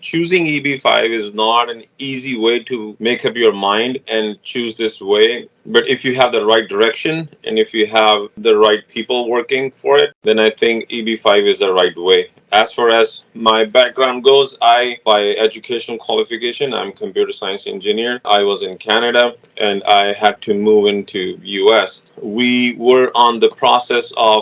choosing EB-5 is not an easy way to make up your mind and choose this way. But if you have the right direction and if you have the right people working for it, then I think EB-5 is the right way. As far as my background goes, by educational qualification, I'm a computer science engineer. I was in Canada and I had to move into US. We were on the process of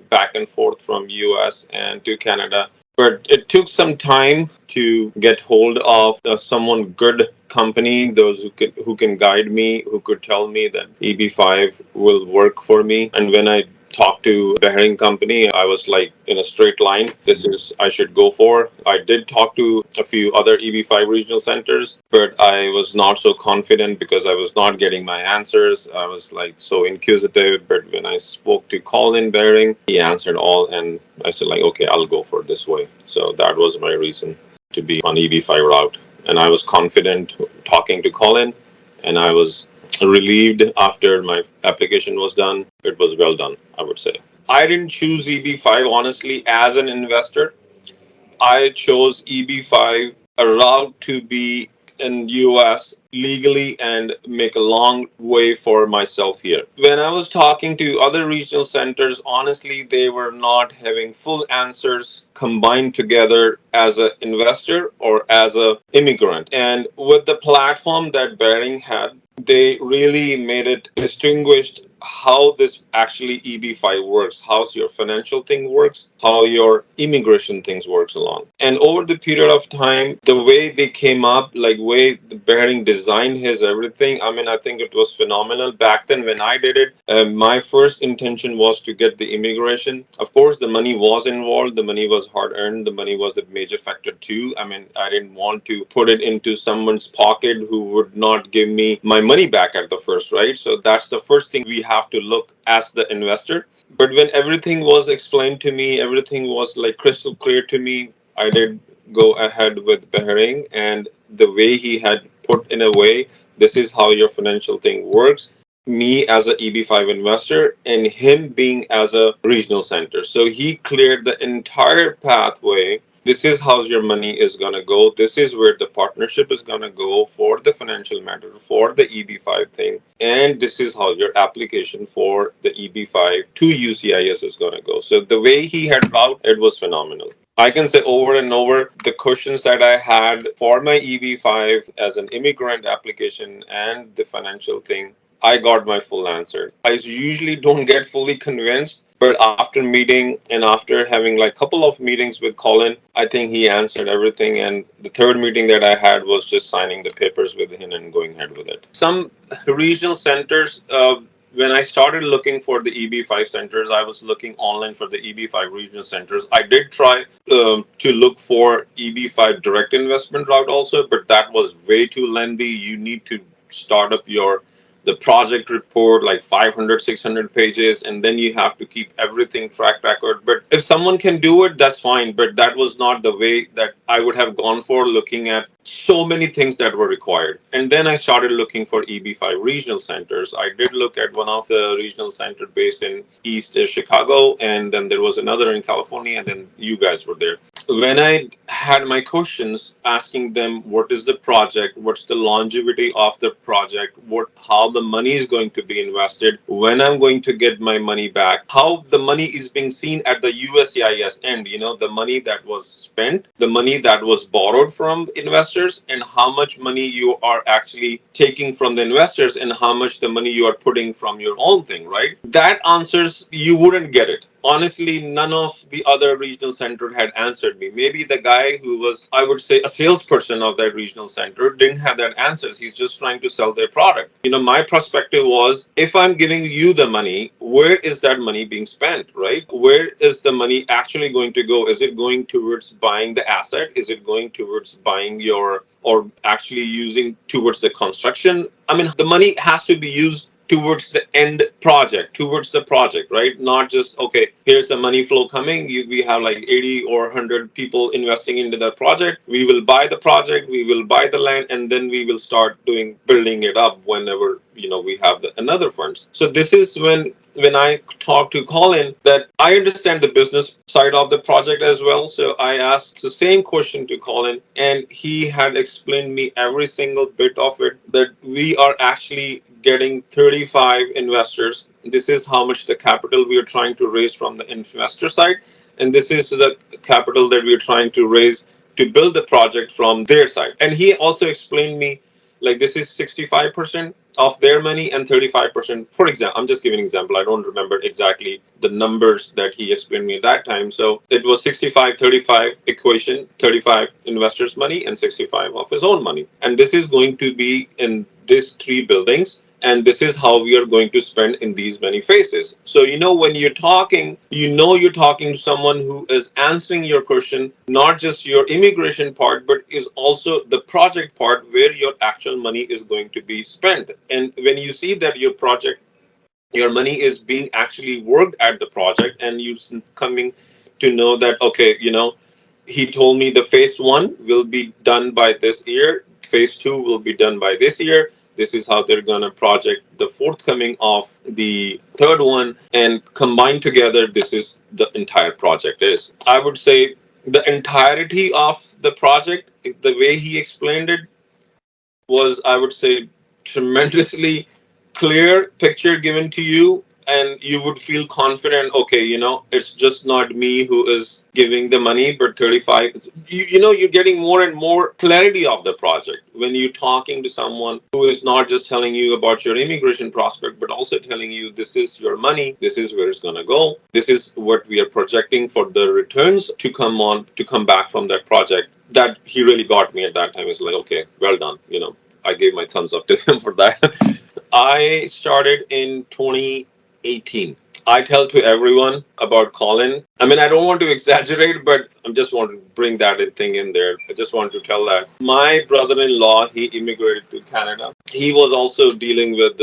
back and forth from US and to Canada, but it took some time to get hold of someone good company, those who can guide me, who could tell me that EB-5 will work for me. And when I talked to Behring Company, I was like in a straight line. This is I should go for. I did talk to a few other EB-5 regional centers, but I was not so confident because I was not getting my answers. I was like so inquisitive. But when I spoke to Colin Behring, he answered all, and I said like, okay, I'll go for this way. So that was my reason to be on EB-5 route, and I was confident talking to Colin, and I was relieved after my application was done. It was well done, I would say. I didn't choose EB-5 honestly as an investor. I chose EB-5 a route to be in US legally and make a long way for myself here. When I was talking to other regional centers, honestly, they were not having full answers combined together as an investor or as an immigrant. And with the platform that Behring had, they really made it distinguished how this actually EB-5 works, how your financial thing works, how your immigration things works along. And over the period of time, the way they came up, like way the Behring designed his everything, I mean, I think it was phenomenal. Back then when I did it, my first intention was to get the immigration. Of course, the money was involved. The money was hard earned. The money was a major factor too. I mean, I didn't want to put it into someone's pocket who would not give me my money back at the first, right? So that's the first thing we have to look as the investor. But when everything was explained to me, everything was like crystal clear to me, I did go ahead with Behring, and the way he had put in a way, this is how your financial thing works. Me as a EB-5 investor and him being as a regional center. So he cleared the entire pathway. This is how your money is going to go. This is where the partnership is going to go for the financial matter, for the EB-5 thing. And this is how your application for the EB-5 to UCIS is going to go. So the way he had routed, it was phenomenal. I can say over and over the questions that I had for my EB-5 as an immigrant application and the financial thing, I got my full answer. I usually don't get fully convinced, but after meeting and after having like a couple of meetings with Colin, I think he answered everything. And the third meeting that I had was just signing the papers with him and going ahead with it. Some regional centers, when I started looking for the EB-5 centers, I was looking online for the EB-5 regional centers. I did try to look for EB-5 direct investment route also, but that was way too lengthy. You need to start up the project report like 500 600 pages, and then you have to keep everything track record. But if someone can do it, that's fine, but that was not the way that I would have gone for, looking at so many things that were required. And then I started looking for EB-5 regional centers. I did look at one of the regional center based in East Chicago, and then there was another in California, and then you guys were there. When I had my questions asking them what is the project, what's the longevity of the project, how the money is going to be invested, when I'm going to get my money back, how the money is being seen at the USCIS end, the money that was spent, the money that was borrowed from investors, and how much money you are actually taking from the investors and how much the money you are putting from your own thing, right? That answers, you wouldn't get it. Honestly, none of the other regional center had answered me. Maybe the guy who was, I would say, a salesperson of that regional center didn't have that answers. He's just trying to sell their product. My perspective was, if I'm giving you the money, where is that money being spent, right? Where is the money actually going to go? Is it going towards buying the asset? Is it going towards buying or actually using towards the construction? I mean, the money has to be used towards the end project, towards the project, right? Not just, okay, here's the money flow coming. We have like 80 or 100 people investing into the project. We will buy the project, we will buy the land, and then we will start building it up whenever, we have another funds. So this is when when I talked to Colin that I understand the business side of the project as well. So I asked the same question to Colin, and he had explained me every single bit of it, that we are actually getting 35 investors. This is how much the capital we are trying to raise from the investor side, and this is the capital that we are trying to raise to build the project from their side. And he also explained me like this is 65% of their money and 35%. For example, I'm just giving an example. I don't remember exactly the numbers that he explained me at that time. So it was 65-35 equation, 35 investors' money and 65 of his own money. And this is going to be in these three buildings, and this is how we are going to spend in these many phases. So when you're talking, you're talking to someone who is answering your question, not just your immigration part, but is also the project part where your actual money is going to be spent. And when you see that your money is being actually worked at the project, and you coming to know that, okay, he told me the phase one will be done by this year, phase two will be done by this year, this is how they're gonna project the forthcoming of the third one, and combined together, this is the entire project is. I would say the entirety of the project, the way he explained it, was, I would say, tremendously clear picture given to you, and you would feel confident. Okay, it's just not me who is giving the money, but 35. You're getting more and more clarity of the project when you're talking to someone who is not just telling you about your immigration prospect, but also telling you this is your money, this is where it's gonna go, this is what we are projecting for the returns to come back from that project. That he really got me at that time. It's like, okay, well done. I gave my thumbs up to him for that. I started in 2018. I tell to everyone about Colin. I mean, I don't want to exaggerate, but I just want to bring that thing in there. I just want to tell that my brother-in-law, he immigrated to Canada. He was also dealing with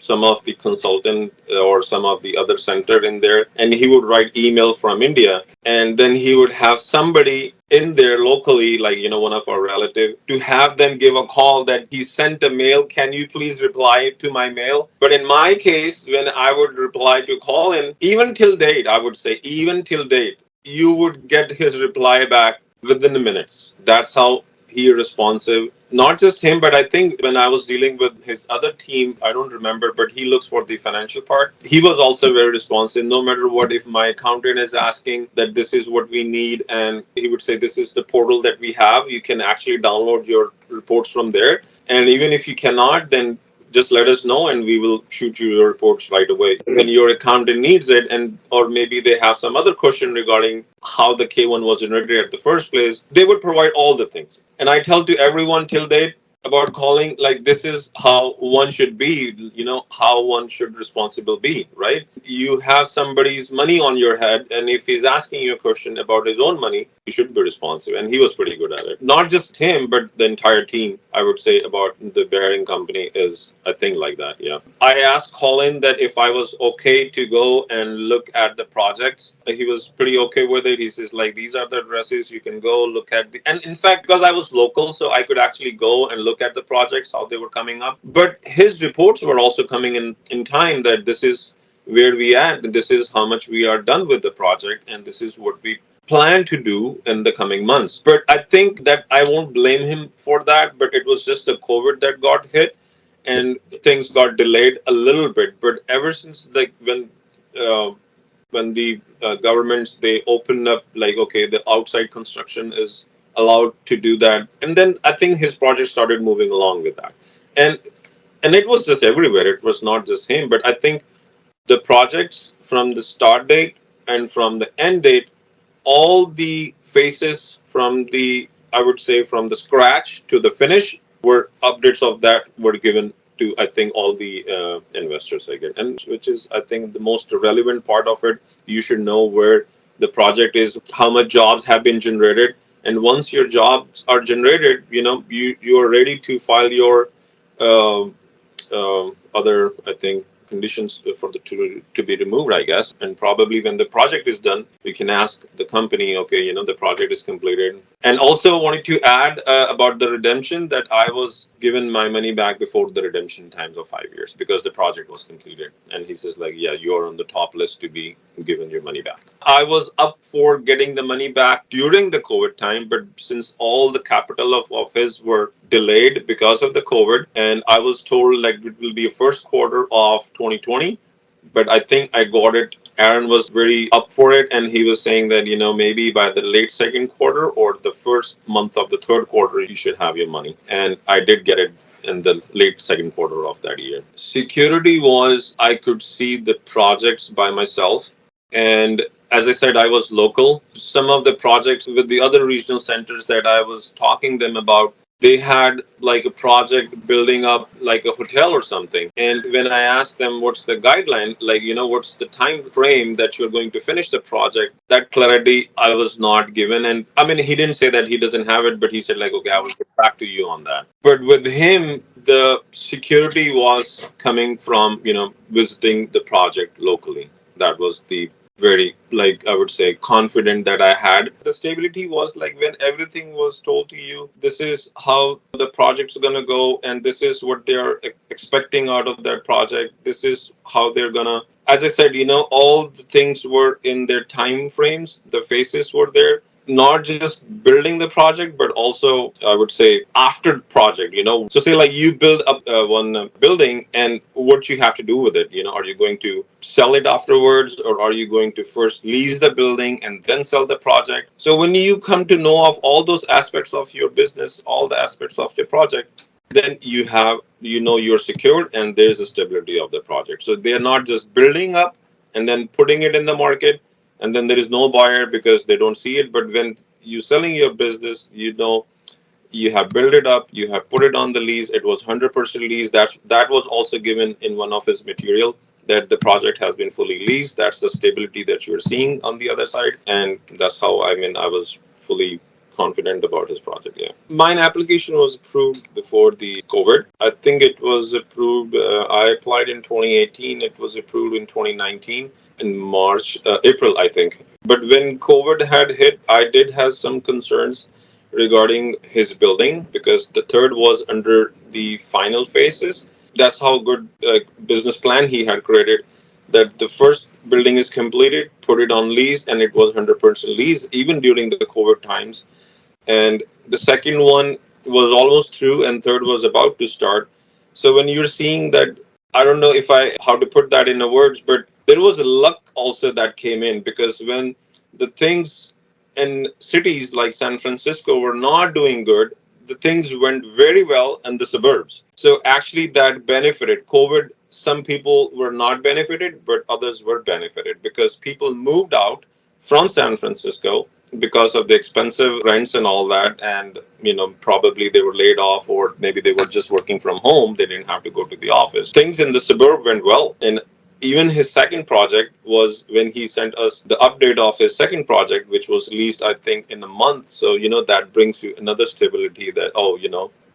some of the consultant or some of the other center in there, and he would write email from India, and then he would have somebody in there locally, like one of our relative, to have them give a call that he sent a mail, can you please reply to my mail. But in my case, when I would reply to Colin, even till date, I would say even till date, you would get his reply back within the minutes. That's how he responsive. Not just him, but I think when I was dealing with his other team, I don't remember, but he looks for the financial part. He was also very responsive. No matter what, if my accountant is asking that this is what we need, and he would say this is the portal that we have, you can actually download your reports from there. And even if you cannot, then just let us know and we will shoot you your reports right away when your accountant needs it. And or maybe they have some other question regarding how the K1 was generated at the first place, they would provide all the things. And I tell to everyone till date about calling, like this is how one should be, how one should responsible be, right? You have somebody's money on your head, and if he's asking you a question about his own money, you should be responsive. And he was pretty good at it. Not just him, but the entire team, I would say, about the Behring company is a thing like that. Yeah. I asked Colin that if I was okay to go and look at the projects. He was pretty okay with it. He says, like, these are the addresses, you can go look at and in fact, because I was local, so I could actually go and look at the projects, how they were coming up. But his reports were also coming in time, that this is where we at, this is how much we are done with the project, and this is what we plan to do in the coming months. But I think that I won't blame him for that, but it was just the COVID that got hit, and things got delayed a little bit. But ever since, like, uh, when the governments, they opened up, like, okay, the outside construction is allowed to do that, and then I think his project started moving along with that. And and it was just everywhere, it was not just him, but I think the projects from the start date and from the end date, all the phases from the, I would say, from the scratch to the finish, were updates of that were given to, I think, all the investors again. And which is, I think, the most relevant part of it. You should know where the project is, how much jobs have been generated, and once your jobs are generated, you are ready to file your other, I think, conditions for the to be removed, I guess. And probably when the project is done, we can ask the company, okay, the project is completed. And also wanted to add about the redemption, that I was given my money back before the redemption times of 5 years because the project was completed. And he says like, yeah, you're on the top list to be given your money back. I was up for getting the money back during the COVID time, but since all the capital of his were delayed because of the COVID, and I was told like it will be a first quarter of 2020, but I think I got it. Aaron was very up for it, and he was saying that, maybe by the late second quarter or the first month of the third quarter, you should have your money. And I did get it in the late second quarter of that year. Security was, I could see the projects by myself. And as I said, I was local. Some of the projects with the other regional centers that I was talking them about, they had like a project building up like a hotel or something. And when I asked them what's the guideline, like, what's the time frame that you're going to finish the project, that clarity I was not given. And I mean, he didn't say that he doesn't have it, but he said like, okay, I will get back to you on that. But with him, the security was coming from, visiting the project locally. That was the very, like, I would say, confident that I had. The stability was like when everything was told to you, this is how the project's going to go, and this is what they're expecting out of that project. This is how they're going to, as I said, all the things were in their time frames, the phases were there. Not just building the project, but also I would say after project. So say like you build up one building, and what you have to do with it. Are you going to sell it afterwards, or are you going to first lease the building and then sell the project? So when you come to know of all those aspects of your business, all the aspects of your project, then you have, you're secured, and there's a stability of the project. So they're not just building up and then putting it in the market, and then there is no buyer because they don't see it. But when you selling your business, you have built it up, you have put it on the lease, it was 100% leased. That was also given in one of his material, that the project has been fully leased. That's the stability that you're seeing on the other side. And that's how, I was fully confident about his project. Yeah, mine application was approved before the COVID. I think it was approved, I applied in 2018, it was approved in 2019 in March, April, I think. But when COVID had hit, I did have some concerns regarding his building, because the third was under the final phases. That's how good business plan he had created. That the first building is completed, put it on lease, and it was 100% lease even during the COVID times. And the second one was almost through, and third was about to start. So when you're seeing that, I don't know if I how to put that into words, but there was a luck also that came in, because when the things in cities like San Francisco were not doing good, the things went very well in the suburbs. So actually that benefited COVID. Some people were not benefited, but others were benefited because people moved out from San Francisco because of the expensive rents and all that. And probably they were laid off, or maybe they were just working from home, they didn't have to go to the office. Things in the suburb went well. And even his second project was, when he sent us the update of his second project, which was leased, I think, in a month. So that brings you another stability, that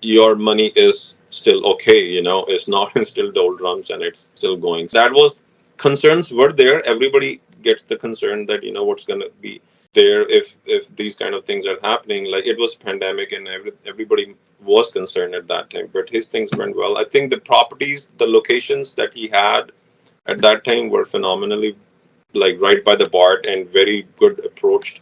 your money is still okay. It's not in still doldrums, and it's still going. That was, concerns were there. Everybody gets the concern that what's going to be there if these kind of things are happening. Like, it was pandemic, and everybody was concerned at that time, but his things went well. I think the properties, the locations that he had at that time were phenomenally, like, right by the BART and very good approached.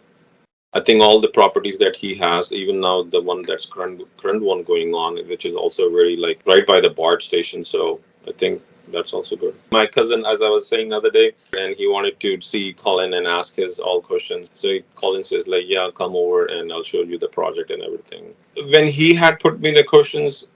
I think all the properties that he has, even now the one that's current one going on, which is also very, like, right by the BART station. So I think that's also good. My cousin, as I was saying the other day, and he wanted to see Colin and ask his all questions. So Colin says like, yeah, come over and I'll show you the project and everything. When he had put me the questions,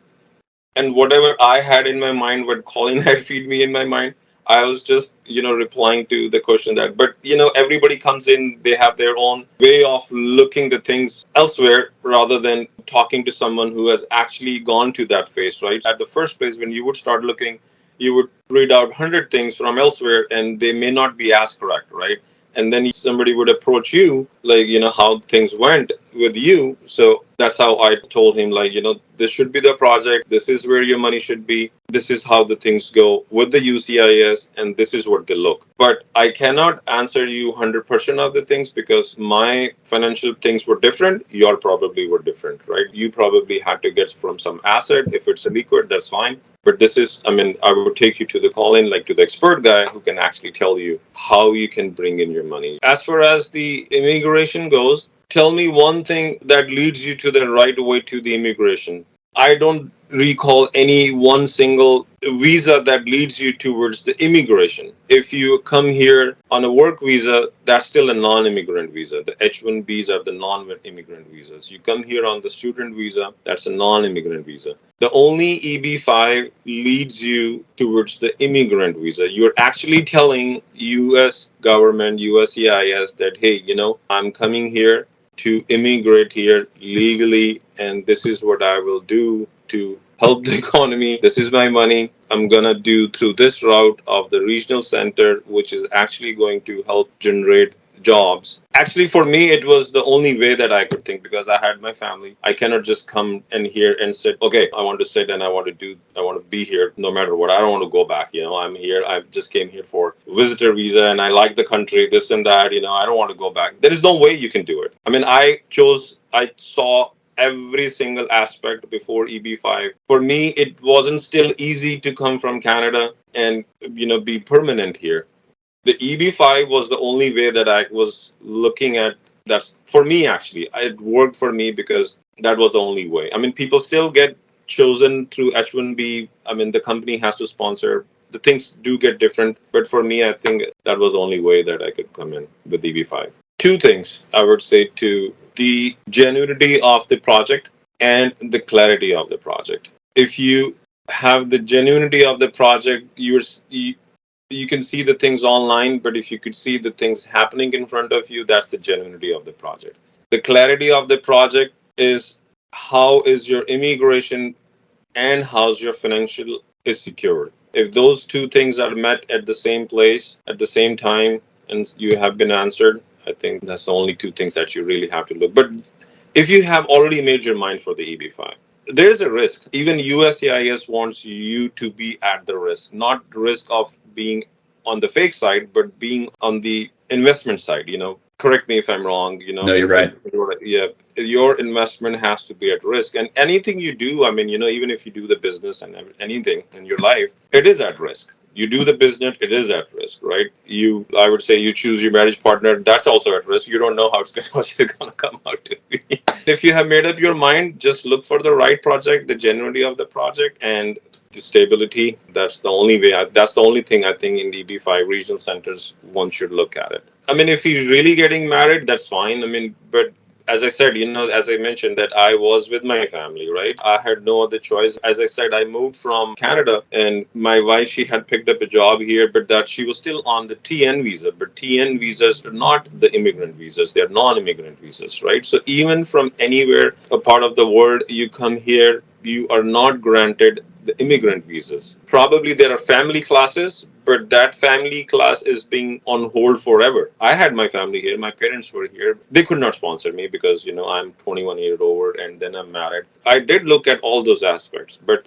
and whatever I had in my mind, what Colin had feed me in my mind, I was just replying to the question that. But everybody comes in, they have their own way of looking the things elsewhere, rather than talking to someone who has actually gone to that phase, right? At the first place, when you would start looking, you would read out 100 things from elsewhere, and they may not be as correct, right? And then somebody would approach you, like, how things went with you. So that's how I told him, like, this should be the project. This is where your money should be. This is how the things go with the UCIS, and this is what they look. But I cannot answer you 100% of the things because my financial things were different. Your probably were different, right? You probably had to get from some asset. If it's a liquid, that's fine. But this is, I mean, I would take you to the call in, like to the expert guy who can actually tell you how you can bring in your money. As far as the immigration goes, tell me one thing that leads you to the right way to the immigration. I don't recall any one single visa that leads you towards the immigration. If you come here on a work visa, that's still a non-immigrant visa. The H-1Bs are the non-immigrant visas. You come here on the student visa, that's a non-immigrant visa. The only EB-5 leads you towards the immigrant visa. You're actually telling US government, USCIS that, hey, I'm coming here to immigrate here legally, and this is what I will do to help the economy. This is my money. I'm gonna do through this route of the regional center, which is actually going to help generate jobs. Actually, for me, it was the only way that I could think because I had my family. I cannot just come in here and sit, okay, I want to sit and I want to be here no matter what. I don't want to go back. I'm here. I just came here for visitor visa and I like the country, this and that. I don't want to go back. There is no way you can do it. I mean, I saw every single aspect before EB-5. For me, it wasn't still easy to come from Canada and be permanent here. The EB-5 was the only way that I was looking at. That's for me, actually. It worked for me because that was the only way. I mean, people still get chosen through H1B. I mean, the company has to sponsor. The things do get different. But for me, I think that was the only way that I could come in with EB-5. Two things I would say: to the genuinity of the project and the clarity of the project. If you have the genuinity of the project, you can see the things online, but if you could see the things happening in front of you, that's the genuinity of the project. The clarity of the project is how is your immigration and how's your financial is secured. If those two things are met at the same place at the same time and you have been answered, I think that's the only two things that you really have to look. But if you have already made your mind for the EB-5, there's a risk. Even USCIS wants you to be at the risk, not risk of being on the fake side, but being on the investment side. Correct me if I'm wrong. No, you're right. Yeah, your investment has to be at risk, and anything you do, I mean, even if you do the business and anything in your life, it is at risk. You do the business, it is at risk, right? I would say, you choose your marriage partner, that's also at risk. You don't know how it's going to come out to be. If you have made up your mind, just look for the right project, the genuinity of the project, and the stability. That's the only way. That's the only thing I think in the EB-5 regional centers one should look at it. I mean, if you're really getting married, that's fine. I mean, but as I said, as I mentioned, that I was with my family, right? I had no other choice. As I said, I moved from Canada, and my wife, she had picked up a job here, but that she was still on the TN visa. But TN visas are not the immigrant visas; they're non-immigrant visas, right? So even from anywhere, a part of the world, you come here, you are not granted the immigrant visas. Probably there are family classes, but that family class is being on hold forever. I had my family here, my parents were here. They could not sponsor me because, I'm 21 years old and then I'm married. I did look at all those aspects, but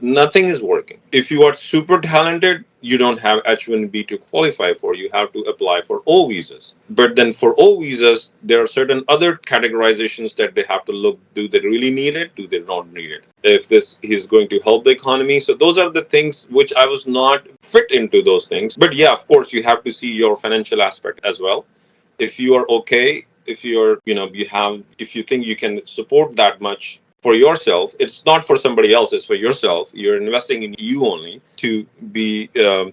nothing is working. If you are super talented, you don't have H1B to qualify for. You have to apply for O visas. But then for O visas, there are certain other categorizations that they have to look. Do they really need it? Do they not need it? If this is going to help the economy. So those are the things which I was not fit into those things. But yeah, of course, you have to see your financial aspect as well. If you are okay, if you're, if you think you can support that much for yourself, it's not for somebody else, it's for yourself. You're investing in you only to be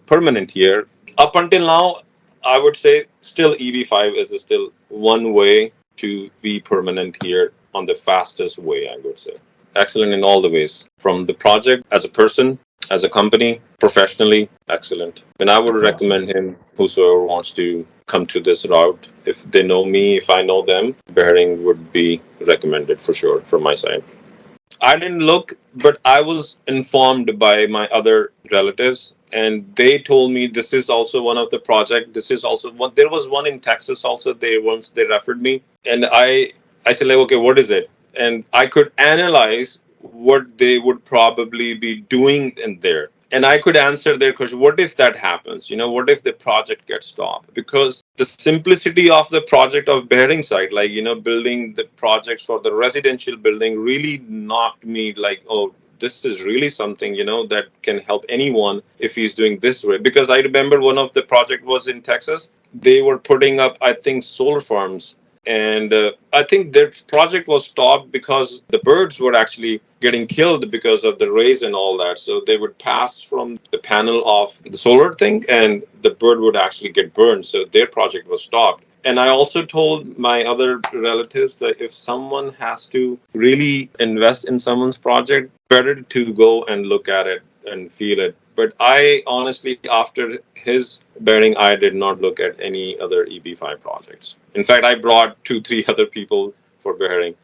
permanent here. Up until now, I would say still EB-5 is still one way to be permanent here on the fastest way, I would say. Excellent in all the ways, from the project, as a person, as a company, professionally, excellent. And I would That's awesome. recommend him, whosoever wants to come to this route. If they know me, if I know them, Behring would be recommended for sure from my side. I didn't look, but I was informed by my other relatives, and they told me this is also one of the project. This is also one. There was one in Texas also. They referred me, and I said, like, okay, what is it? And I could analyze what they would probably be doing in there. And I could answer their question, what if that happens? What if the project gets stopped? Because the simplicity of the project of Behring site, like, building the projects for the residential building really knocked me like, oh, this is really something, that can help anyone if he's doing this way. Because I remember one of the project was in Texas. They were putting up, I think, solar farms, and I think their project was stopped because the birds were actually getting killed because of the rays and all that. So they would pass from the panel of the solar thing, and the bird would actually get burned. So their project was stopped. And I also told my other relatives that if someone has to really invest in someone's project, better to go and look at it and feel it. But I honestly, after his Behring, I did not look at any other EB-5 projects. In fact, I brought two, three other people for Behring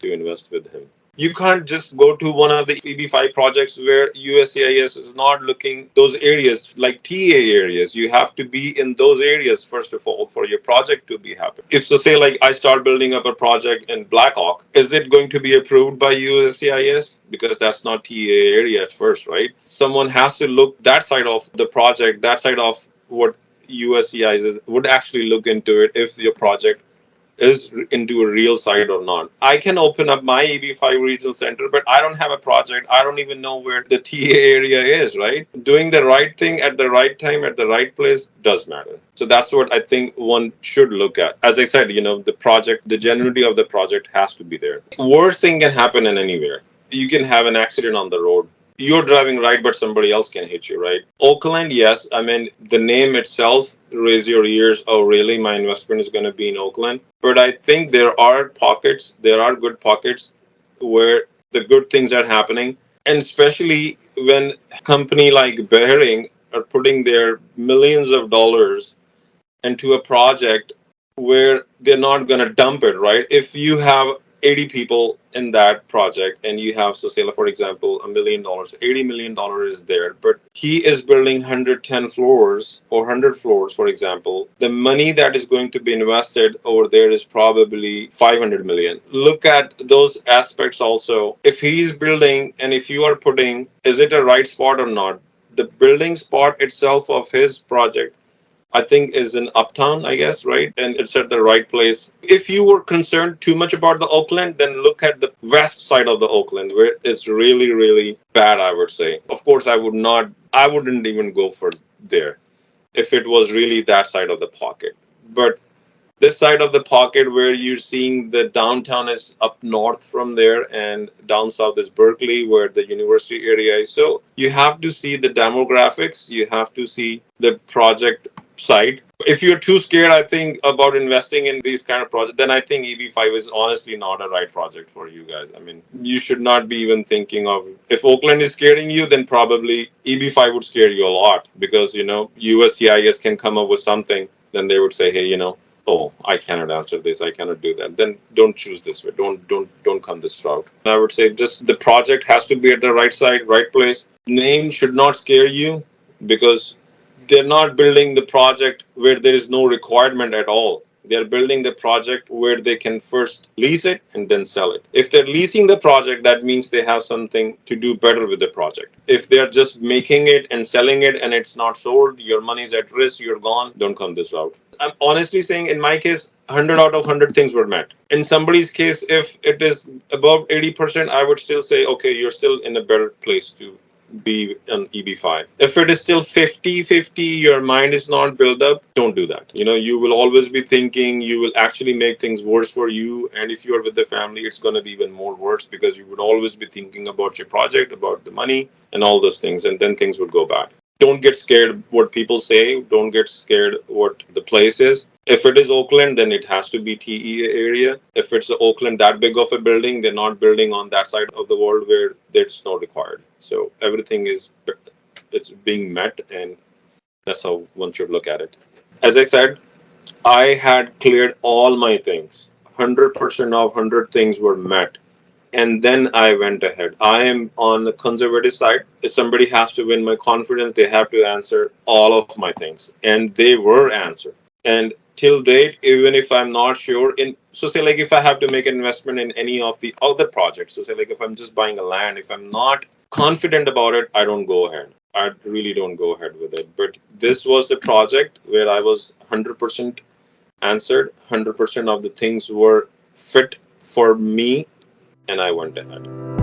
to invest with him. You can't just go to one of the EB-5 projects where USCIS is not looking those areas like TA areas. You have to be in those areas first of all for your project to be happy. If so, say like I start building up a project in Blackhawk, is it going to be approved by USCIS? Because that's not TA area at first, right? Someone has to look that side of the project, that side of what USCIS would actually look into it if your project is into a real site or not. I can open up my EB-5 regional center, but I don't have a project. I don't even know where the TA area is, right? Doing the right thing at the right time at the right place does matter. So that's what I think one should look at. As I said, the project, the genuinity of the project has to be there. Worst thing can happen in anywhere. You can have an accident on the road. You're driving right, but somebody else can hit you, right? Oakland, yes. I mean, the name itself, raise your ears. Oh, really? My investment is going to be in Oakland. But I think there are good pockets where the good things are happening. And especially when a company like Behring are putting their millions of dollars into a project where they're not going to dump it, right? If you have 80 people in that project and you have, so say, for example, $1 million, $80 million is there, but he is building 110 floors or 100 floors, for example, the money that is going to be invested over there is probably 500 million. Look at those aspects also. If he's building and if you are putting, is it a right spot or not? The building spot itself of his project I think is in Uptown, I guess, right? And it's at the right place. If you were concerned too much about the Oakland, then look at the west side of the Oakland, where it's really, really bad, I would say. Of course, I wouldn't even go for there if it was really that side of the pocket. But this side of the pocket where you're seeing the downtown is up north from there and down south is Berkeley where the university area is. So you have to see the demographics, you have to see the project site. If you're too scared, I think, about investing in these kind of projects, then I think EB-5 is honestly not a right project for you guys. I mean, you should not be even thinking of, if Oakland is scaring you, then probably EB-5 would scare you a lot because, USCIS can come up with something, then they would say, hey, oh, I cannot answer this, I cannot do that, then don't choose this way, don't come this route. I would say just the project has to be at the right side, right place. Name should not scare you because they're not building the project where there is no requirement at all. They're building the project where they can first lease it and then sell it. If they're leasing the project, that means they have something to do better with the project. If they're just making it and selling it and it's not sold, your money's at risk, you're gone, don't come this route. I'm honestly saying, in my case, 100 out of 100 things were met. In somebody's case, if it is above 80%, I would still say, okay, you're still in a better place to be an EB-5. If it is still 50-50, your mind is not built up, don't do that. You will always be thinking, you will actually make things worse for you. And if you are with the family, it's going to be even more worse because you would always be thinking about your project, about the money, and all those things. And then things would go bad. Don't get scared what people say. Don't get scared what the place is. If it is Oakland, then it has to be TE area. If it's Oakland that big of a building, they're not building on that side of the world where there's no required. So everything it's being met, and that's how one should look at it. As I said, I had cleared all my things. 100% of 100 things were met. And then I went ahead. I am on the conservative side. If somebody has to win my confidence, they have to answer all of my things. And they were answered. And till date, even if I'm not sure in, so say like if I have to make an investment in any of the other projects, so say like if I'm just buying a land, if I'm not confident about it, I don't go ahead. I really don't go ahead with it. But this was the project where I was 100% answered, 100% of the things were fit for me, and I went ahead.